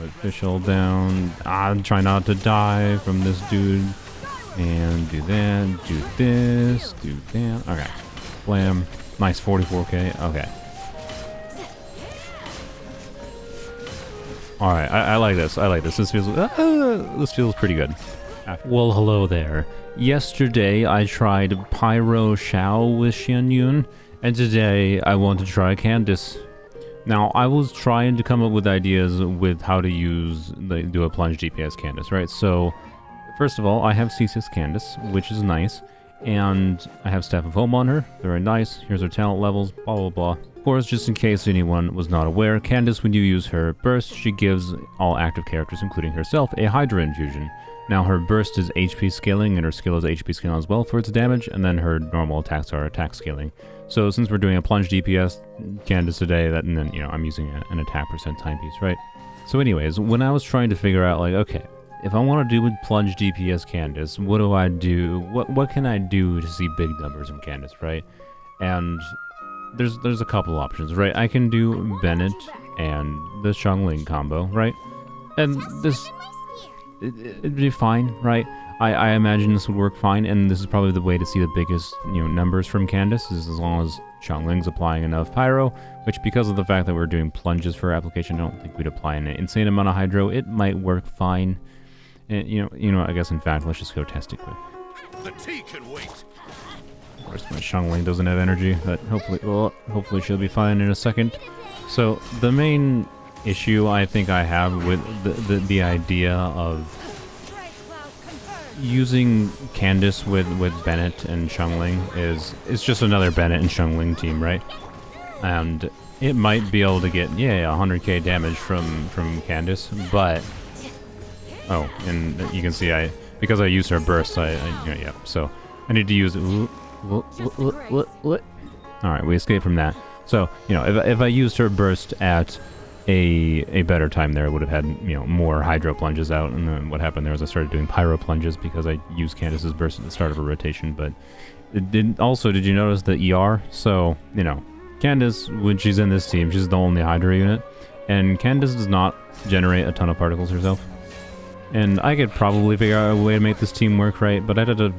Official down. Try not to die from this dude. And do that, do this, do that. Okay. Blam. Nice 44k. Okay. Alright, I like this. I like this. This feels pretty good. Well, hello there. Yesterday I tried Pyro Shao with Xian Yun, and today I want to try Candace. Now, I was trying to come up with ideas with how to do a Plunge DPS Candace, right? So, first of all, I have C6 Candace, which is nice, and I have Staff of Home on her, very nice. Here's her talent levels, blah blah blah. Of course, just in case anyone was not aware, Candace, when you use her burst, she gives all active characters, including herself, a Hydra infusion. Now, her burst is HP scaling, and her skill is HP scaling as well for its damage, and then her normal attacks are attack scaling. So, since we're doing a Plunge DPS Candace today, and then, I'm using an attack percent timepiece, right? So anyways, when I was trying to figure out, like, okay, if I want to do with Plunge DPS Candace, what do I do? What can I do to see big numbers from Candace, right? And there's a couple options, right? I can do Bennett and the Xiangling combo, right? And it'd be fine, right? I imagine this would work fine, and this is probably the way to see the biggest, numbers from Candace, is as long as Xiangling's applying enough Pyro, which, because of the fact that we're doing plunges for application, I don't think we'd apply an insane amount of Hydro. It might work fine. And, I guess, in fact, let's just go test it quick. The tea can wait. Of course, my Xiangling doesn't have energy, but hopefully she'll be fine in a second. So, the main issue I think I have with the idea of using Candace with Bennett and Xiangling is it's just another Bennett and Xiangling team, right? And it might be able to get 100k damage from Candace, but and you can see because I used her burst, so I need to use Alright, we escaped from that. So, if I used her burst at a better time there, I would have had, more Hydro plunges out, and then what happened there is I started doing Pyro plunges because I used Candace's burst at the start of a rotation, but did you notice the ER? So, Candace, when she's in this team, she's the only Hydra unit, and Candace does not generate a ton of particles herself. And I could probably figure out a way to make this team work right, but I'd have to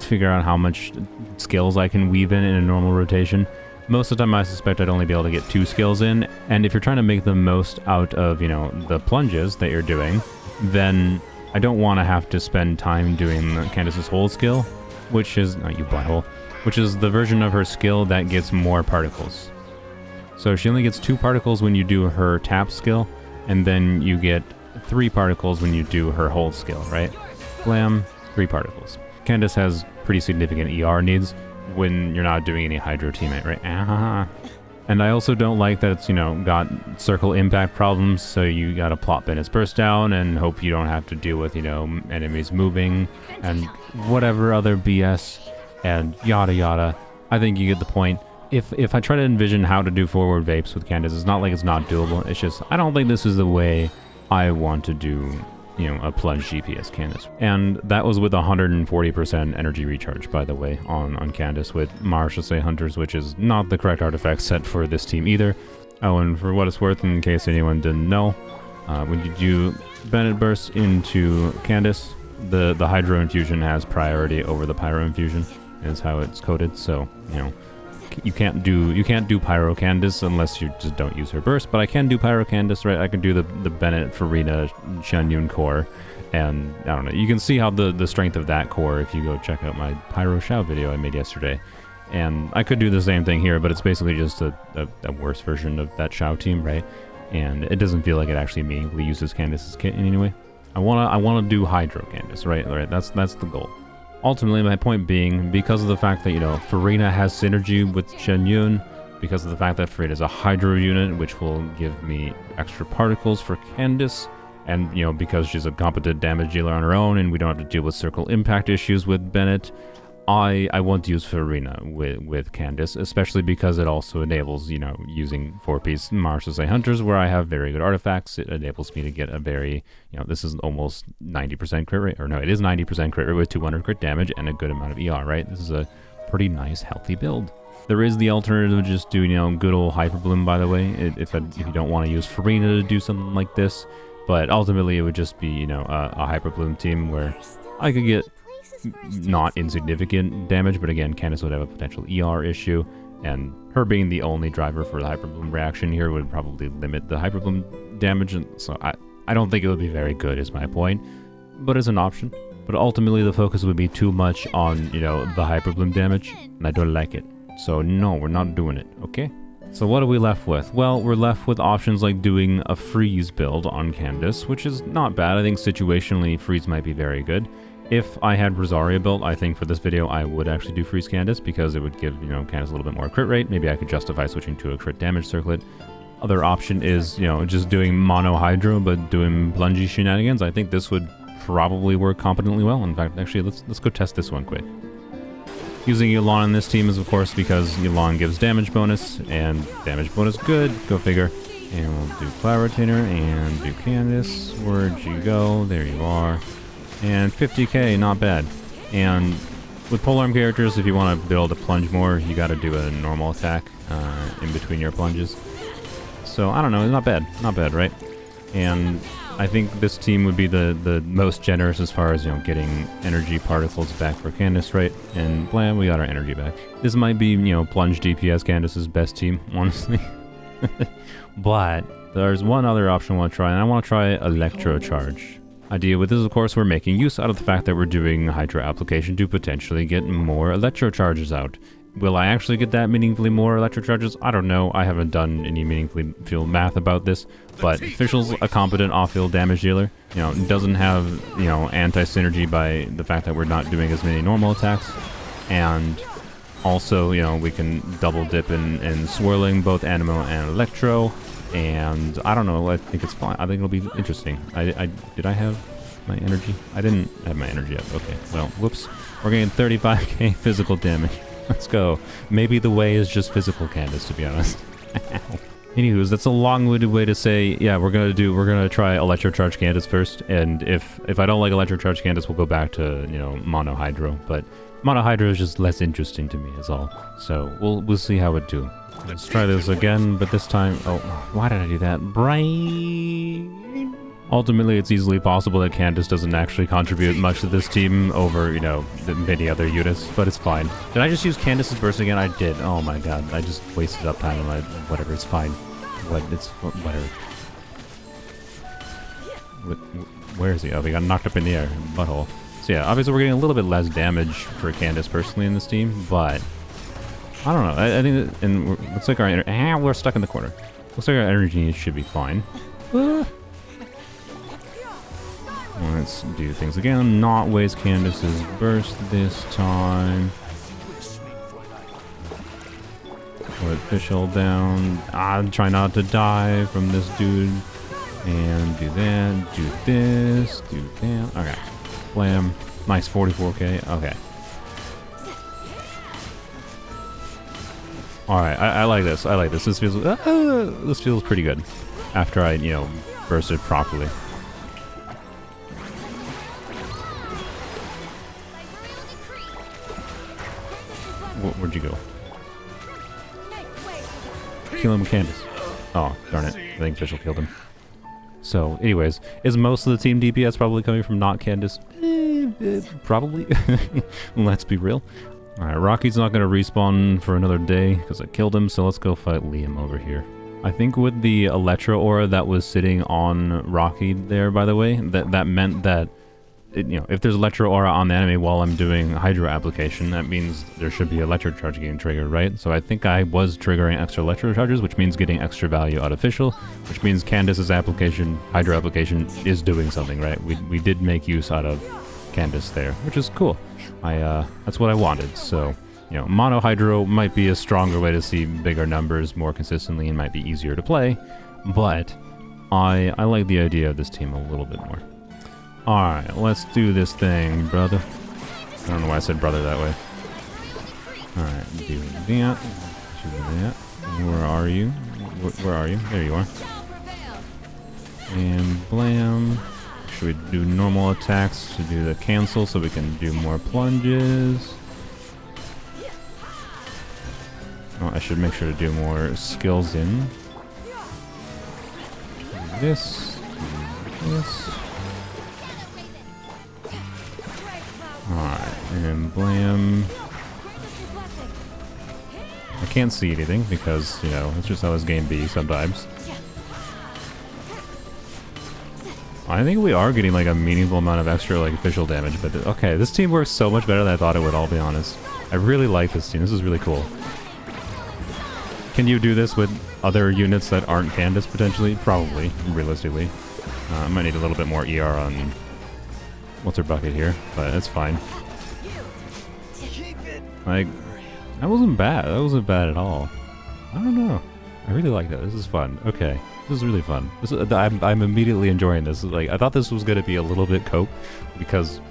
figure out how much skills I can weave in a normal rotation. Most of the time, I suspect I'd only be able to get 2 skills in, and if you're trying to make the most out of, the plunges that you're doing, then I don't want to have to spend time doing Candace's hold skill, which is, which is the version of her skill that gets more particles. So she only gets 2 particles when you do her tap skill, and then you get 3 particles when you do her hold skill, right? Blam, 3 particles. Candace has pretty significant ER needs when you're not doing any Hydro teammate, right? And I also don't like that it's, got circle impact problems, so you gotta plop Bennett's burst down and hope you don't have to deal with, enemies moving and whatever other BS and yada yada. I think you get the point. If I try to envision how to do forward vapes with Candace, it's not like it's not doable, it's just, I don't think this is the way I want to do, a Plunge DPS Candace. And that was with 140% energy recharge, by the way, on Candace with Marshal Hunters, which is not the correct artifact set for this team either. Oh, and for what it's worth, in case anyone didn't know, when you do Bennett Burst into Candace, the Hydro infusion has priority over the Pyro infusion, is how it's coded, so, you can't do Pyro Candace unless you just don't use her burst, but I can do Pyro Candace, right? I can do the Bennett, Farina, Xian Yun core, and I don't know. You can see how the strength of that core if you go check out my Pyro Shao video I made yesterday. And I could do the same thing here, but it's basically just a worse version of that Shao team, right? And it doesn't feel like it actually meaningfully uses Candace's kit in any way. I wanna do Hydro Candace, right? That's the goal. Ultimately, my point being, because of the fact that, Farina has synergy with Xian Yun, because of the fact that Farina is a Hydro unit, which will give me extra particles for Candace, and, because she's a competent damage dealer on her own, and we don't have to deal with circle impact issues with Bennett, I want to use Farina with Candace, especially because it also enables, using 4-piece Marshal Hunters, where I have very good artifacts. It enables me to get a very, this is almost 90% crit rate, or no, it is 90% crit rate with 200 crit damage and a good amount of ER, right? This is a pretty nice, healthy build. There is the alternative of just doing, good old Hyper Bloom, by the way, if you don't want to use Farina to do something like this. But ultimately, it would just be, you know, a Hyper Bloom team where I could get not insignificant damage, but again, Candace would have a potential ER issue, and her being the only driver for the Hyper Bloom reaction here would probably limit the Hyper Bloom damage, and so I don't think it would be very good, is my point, but it's an option. But ultimately, the focus would be too much on, you know, the Hyper Bloom damage, and I don't like it. So no, we're not doing it, okay? So what are we left with? Well, we're left with options like doing a freeze build on Candace, which is not bad. I think situationally, freeze might be very good. If I had Rosaria built, I think for this video, I would actually do freeze Candace because it would give, you know, Candace a little bit more crit rate. Maybe I could justify switching to a crit damage circlet. Other option is, you know, just doing mono hydro, but doing plungy shenanigans. I think this would probably work competently well. In fact, actually, let's go test this one quick. Using Yu'lon in this team is, of course, because Yu'lon gives damage bonus, and damage bonus good, go figure. And we'll do Cloud Retainer, and do Candace. Where'd you go? There you are. And 50k, not bad. And with polearm characters, if you want to build a plunge more, you gotta do a normal attack in between your plunges. So, I don't know, not bad, right? And I think this team would be the most generous as far as, you know, getting energy particles back for Candace, right? And blam, we got our energy back. This might be, you know, Plunge DPS Candace's best team, honestly. But there's one other option I want to try, and I want to try Electrocharge. Idea with this, of course, we're making use out of the fact that we're doing Hydra application to potentially get more Electrocharges out. Will I actually get that meaningfully more Electrocharges? I don't know. I haven't done any meaningfully field math about this, but Fischl's a competent off-field damage dealer. You know, doesn't have, you know, anti-synergy by the fact that we're not doing as many normal attacks, and also, you know, we can double dip in swirling both Animo and Electro, and I don't know, I think it's fine. I think it'll be interesting. Did I have my energy? I didn't have my energy yet. Okay, well, whoops. We're getting 35k physical damage. Let's go. Maybe the way is just physical Candace, to be honest. Anywho's, that's a long-winded way to say, yeah, we're gonna try Electrocharge Candace first, and if I don't like Electrocharge Candace, we'll go back to, you know, Mono Hydro, but Mono Hydro is just less interesting to me, is all. So we'll see how it do. Let's try this again, but this time, oh, why did I do that? Brain. Ultimately, it's easily possible that Candace doesn't actually contribute much to this team over, you know, the many other units, but it's fine. Did I just use Candace's burst again? I did. Oh my god, I just wasted up time on my... whatever, it's fine. Whatever. Where is he? Oh, he got knocked up in the air. Butthole. So yeah, obviously we're getting a little bit less damage for Candace personally in this team, but... I don't know. I think that... and looks like our... we're stuck in the corner. Looks like our energy needs should be fine. Let's do things again. Not waste Candace's burst this time. Put Fischl down. Try not to die from this dude. And do that. Do this. Do that. Okay. Blam. Nice 44k. Okay. Alright, I like this. I like this. This feels pretty good. After I, you know, bursted properly. Where'd you go? Kill him with Candace. Oh, darn it. I think Fischl killed him. So, anyways, is most of the team DPS probably coming from not Candace? Probably. Let's be real. Alright, Rocky's not going to respawn for another day because I killed him, so let's go fight Liam over here. I think with the Electro aura that was sitting on Rocky there, by the way, that meant that you know, if there's Electro Aura on the enemy while I'm doing Hydro application, that means there should be Electrocharge getting triggered, right? So I think I was triggering extra Electrocharges, which means getting extra value out of Fischl, which means Candace's application, Hydro application, is doing something, right? We did make use out of Candace there, which is cool. That's what I wanted, so... You know, Mono Hydro might be a stronger way to see bigger numbers more consistently and might be easier to play, but I like the idea of this team a little bit more. Alright, let's do this thing, brother. I don't know why I said brother that way. Alright, do that. Do that. Where are you? Where are you? There you are. And blam. Should we do normal attacks to do the cancel so we can do more plunges? Oh, I should make sure to do more skills in. Do this. Do this. Alright, and blam. I can't see anything because, you know, it's just how this game be sometimes. I think we are getting like a meaningful amount of extra like official damage, but okay, this team works so much better than I thought it would, I'll be honest. I really like this team. This is really cool. Can you do this with other units that aren't Candace potentially? Probably, realistically. I might need a little bit more ER on what's her bucket here, but it's fine. Like, that wasn't bad. That wasn't bad at all. I don't know. I really like that. This is fun. Okay. This is really fun. This is, I'm immediately enjoying this. Like, I thought this was going to be a little bit cope because,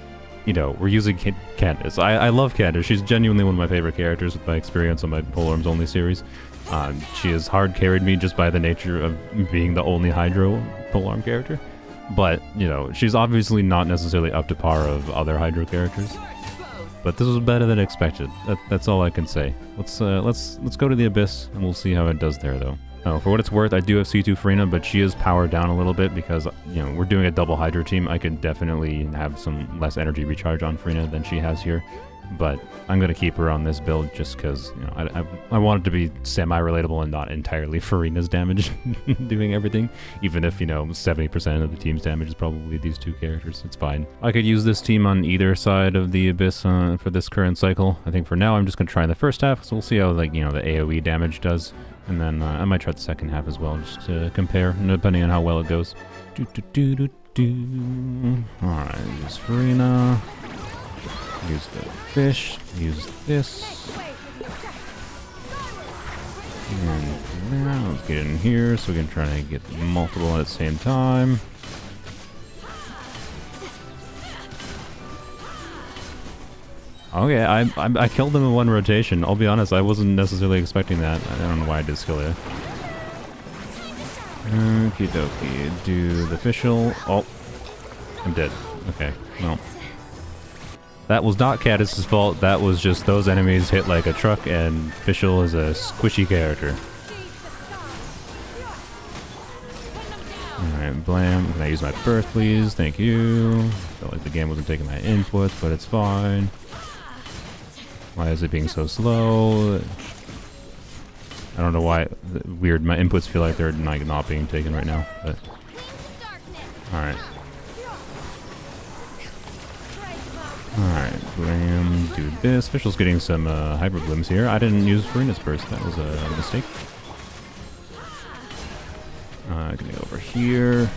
you know, we're using Candace. I love Candace. She's genuinely one of my favorite characters with my experience on my Polearms Only series. She has hard carried me just by the nature of being the only Hydro Polearm character. But, you know, she's obviously not necessarily up to par of other Hydro characters. But this was better than expected. That's all I can say. Let's go to the Abyss and we'll see how it does there though. Oh, for what it's worth, I do have C2 Farina, but she is powered down a little bit because, you know, we're doing a double Hydro team. I could definitely have some less energy recharge on Farina than she has here. But I'm going to keep her on this build just because, you know, I want it to be semi-relatable and not entirely Farina's damage doing everything. Even if, you know, 70% of the team's damage is probably these two characters. It's fine. I could use this team on either side of the Abyss for this current cycle. I think for now I'm just going to try the first half, so we'll see how, like, you know, the AoE damage does. And then I might try the second half as well, just to compare, depending on how well it goes. Alright, use Farina. Use the fish. Use this. And now let's get in here so we can try to get multiple at the same time. Okay, I killed them in one rotation. I'll be honest, I wasn't necessarily expecting that. I don't know why I did skill there. Okie dokie. Do the official. Oh, I'm dead. Okay, well. That was not Candace's fault. That was just those enemies hit like a truck, and Fischl is a squishy character. Alright, blam. Can I use my burst, please? Thank you. Felt like the game wasn't taking my inputs, but it's fine. Why is it being so slow? I don't know why. Weird. My inputs feel like they're not being taken right now. But alright. Alright, blam. Do this. Fischl's getting some Hybrid Blooms here. I didn't use Farina's burst. That was a mistake. Gonna go over here.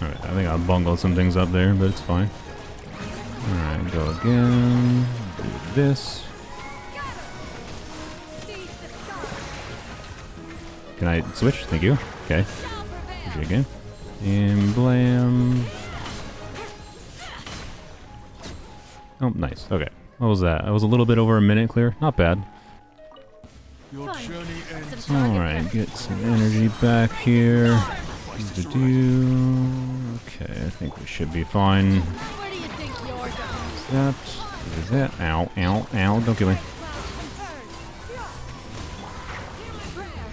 Alright, I think I bungled some things up there, but it's fine. Alright, go again. Do this. Can I switch? Thank you. Okay. Appreciate it again. And blam. Oh, nice. Okay. What was that? I was a little bit over a minute clear. Not bad. Alright, get some energy back here. Okay, I think we should be fine. That. Ow, ow, ow. Don't kill me.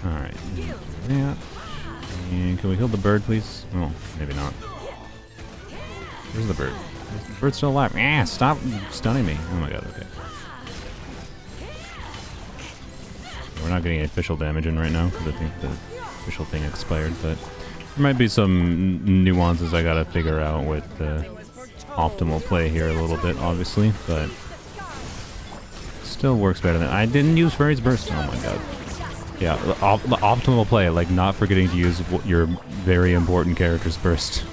Alright, do that. And can we heal the bird, please? Oh, maybe not. Where's the bird? Is the bird still alive? Ah, stop stunning me. Oh my god, okay. We're not getting any official damage in right now, because I think the official thing expired, but there might be some nuances I gotta figure out with the optimal play here a little bit, obviously, but still works better than... I didn't use Fairy's Burst. Oh my god. Yeah, the optimal play, like not forgetting to use your very important character's burst.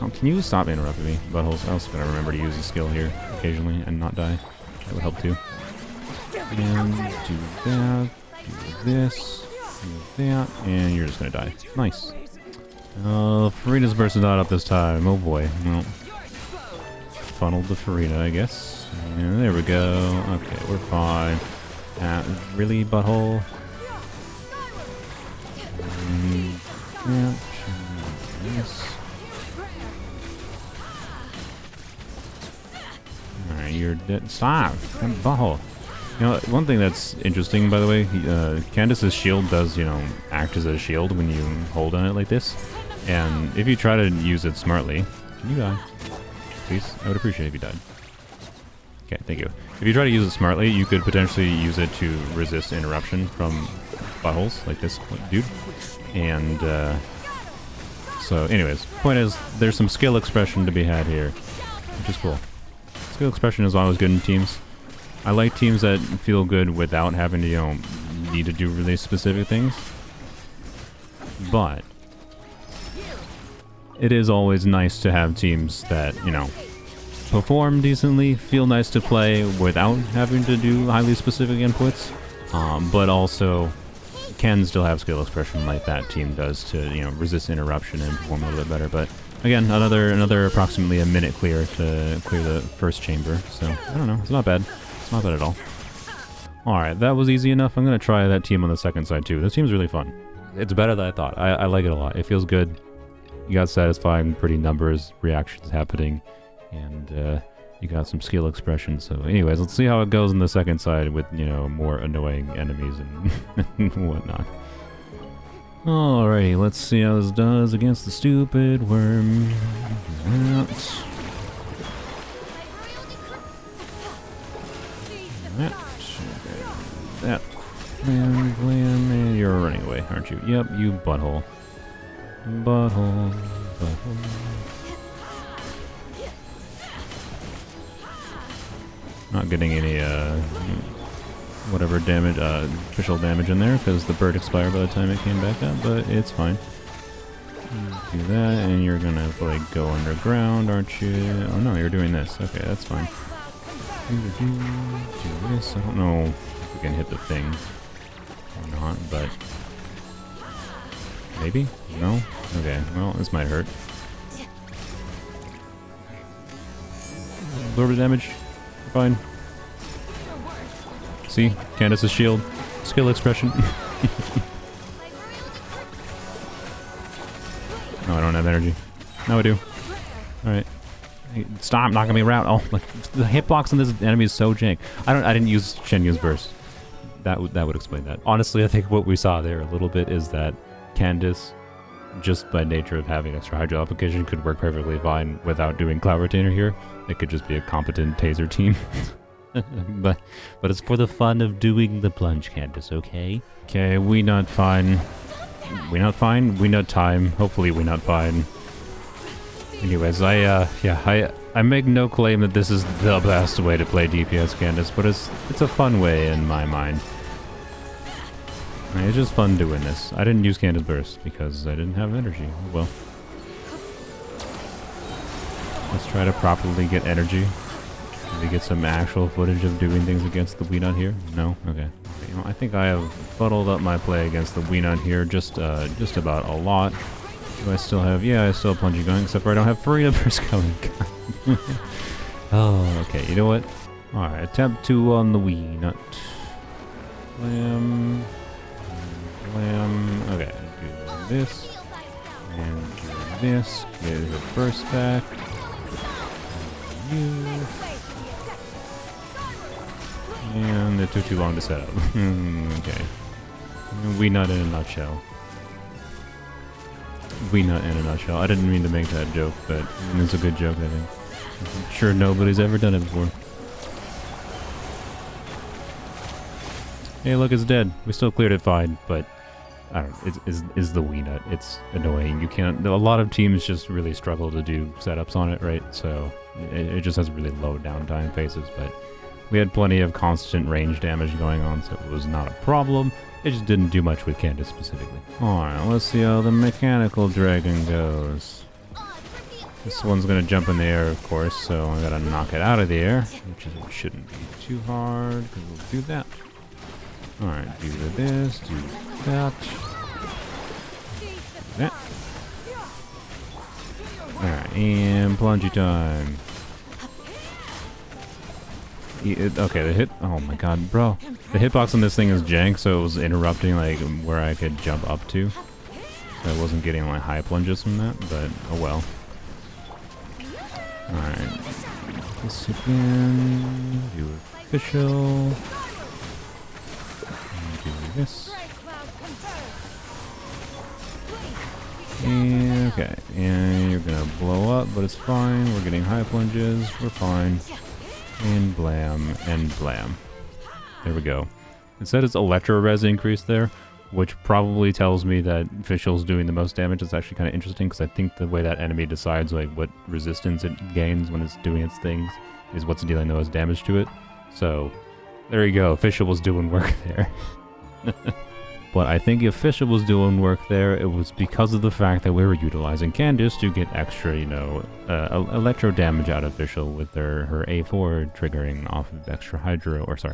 Oh, can you stop interrupting me, buttholes? I also gotta remember to use a skill here occasionally and not die. That would help too. And do that, do this, do that, and you're just gonna die. Nice. Farina's burst is not up this time. Oh boy. Well, funneled the Farina, I guess. And there we go. Okay, we're fine. Really, butthole? Yeah. Yes. Alright, you're dead. Stop! Butthole. You know, one thing that's interesting, by the way, Candace's shield does, you know, act as a shield when you hold on it like this. And if you try to use it smartly... Can you die? Please? I would appreciate it if you died. Okay, thank you. If you try to use it smartly, you could potentially use it to resist interruption from buttholes, like this dude. And, so anyways, point is, there's some skill expression to be had here, which is cool. Skill expression is always good in teams. I like teams that feel good without having to, you know, need to do really specific things. But it is always nice to have teams that, you know, perform decently, feel nice to play without having to do highly specific inputs, but also can still have skill expression like that team does to, you know, resist interruption and perform a little bit better. But again, another approximately a minute clear to clear the first chamber. So I don't know, it's not bad. It's not bad at all. Alright, that was easy enough. I'm gonna try that team on the second side too. This team's really fun. It's better than I thought. I like it a lot. It feels good. You got satisfying, pretty numbers, reactions happening, and you got some skill expression. So anyways, let's see how it goes on the second side with, you know, more annoying enemies and whatnot. Alrighty, let's see how this does against the stupid worm. That. And blam, and you're running away, aren't you? Yep, you butthole. Butthole. Not getting any, whatever damage, official damage in there, because the bird expired by the time it came back up, but it's fine. Do that, and you're gonna, like, go underground, aren't you? Oh no, you're doing this. Okay, that's fine. Do this. I don't know if we can hit the thing or not, but maybe? No? Okay, well, this might hurt. A little bit of damage. Fine. See? Candace's shield. Skill expression. No, I don't have energy. No, I do. Alright. Hey, stop knocking me around. Oh, like, the hitbox on this enemy is so jank. I didn't use Shenyu's burst. That would explain that. Honestly, I think what we saw there a little bit is that Candace, just by nature of having extra hydro application, could work perfectly fine without doing Cloud Retainer here. It could just be a competent taser team. but it's for the fun of doing the plunge, Candace, okay? Okay, we not fine. We not fine? We not time. Hopefully we not fine. Anyways, I make no claim that this is the best way to play DPS Candace, but it's a fun way in my mind. It's just fun doing this. I didn't use Candace Burst because I didn't have energy. Well. Let's try to properly get energy. Maybe get some actual footage of doing things against the Weenut here. No? Okay. You know, I think I have fuddled up my play against the Weenut here just about a lot. Do I still have... Yeah, I still have Plungy going, except for I don't have Freedom Burst going. Oh, okay. You know what? Alright, tab 2 on the Weenut. Blam. Blam. Okay, do this. And do this. Get the burst back. You. And it took too long to set up. Okay. Weenut in a nutshell. Weenut in a nutshell. I didn't mean to make that joke, but it's a good joke, I think. I'm sure nobody's ever done it before. Hey, look, it's dead. We still cleared it fine, but I don't know. It's the Weenut. It's annoying. You can't... A lot of teams just really struggle to do setups on it, right? So it just has really low downtime phases, but we had plenty of constant range damage going on, so it was not a problem. It just didn't do much with Candace specifically. Alright, let's see how the mechanical dragon goes. This one's gonna jump in the air, of course, so I gotta knock it out of the air, which shouldn't be too hard, because we'll do that. Alright, do this, do that. That. Alright, and plungy time. Okay, the hit... Oh my god, bro. The hitbox on this thing is jank, so it was interrupting, like, where I could jump up to. So I wasn't getting, like, high plunges from that, but oh well. Alright. This again. Do official. And do this. And, okay, and you're gonna blow up, but it's fine. We're getting high plunges. We're fine. And blam, and blam. There we go. It said its electro res increase there, which probably tells me that Official's doing the most damage. It's actually kind of interesting because I think the way that enemy decides like what resistance it gains when it's doing its things is what's dealing the most damage to it. So there you go. Official was doing work there. But I think if Official was doing work there, it was because of the fact that we were utilizing Candace to get extra, you know, electro damage out of Official with her A4 triggering off of extra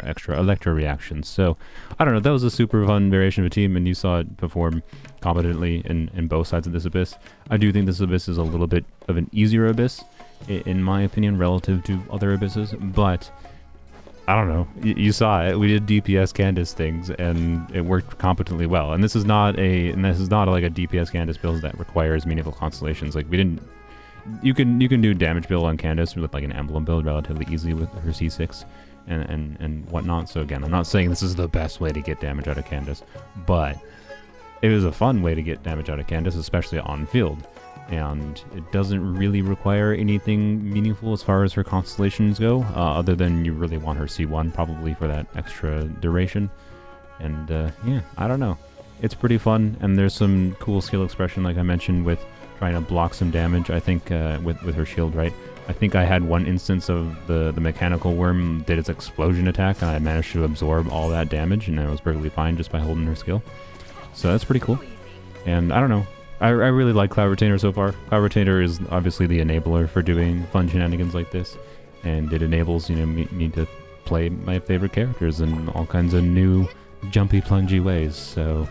extra electro reactions. So, I don't know, that was a super fun variation of a team, and you saw it perform competently in both sides of this Abyss. I do think this Abyss is a little bit of an easier Abyss, in my opinion, relative to other Abysses, but I don't know. You saw it. We did DPS Candace things, and it worked competently well. And this is not like a DPS Candace build that requires meaningful constellations. Like we didn't. You can do damage build on Candace with like an emblem build relatively easily with her C6 and whatnot. So again, I'm not saying this is the best way to get damage out of Candace, but it was a fun way to get damage out of Candace, especially on field. And it doesn't really require anything meaningful as far as her constellations go, other than you really want her C1 probably for that extra duration. And yeah, I don't know. It's pretty fun, and there's some cool skill expression like I mentioned with trying to block some damage, I think, with her shield, right? I think I had one instance of the mechanical worm did its explosion attack, and I managed to absorb all that damage, and I was perfectly fine just by holding her skill. So that's pretty cool. And I don't know. I really like Cloud Retainer so far. Cloud Retainer is obviously the enabler for doing fun shenanigans like this, and it enables, you know, me to play my favorite characters in all kinds of new jumpy, plungy ways. So,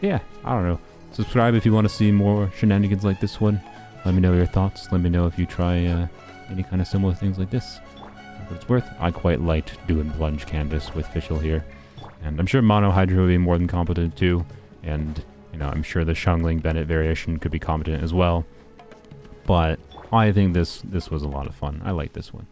yeah, I don't know. Subscribe if you want to see more shenanigans like this one. Let me know your thoughts. Let me know if you try any kind of similar things like this. For what it's worth, I quite liked doing Plunge Candace with Fischl here, and I'm sure Mono Hydra would be more than competent too, and you know, I'm sure the Shungling Bennett variation could be competent as well. But I think this was a lot of fun. I like this one.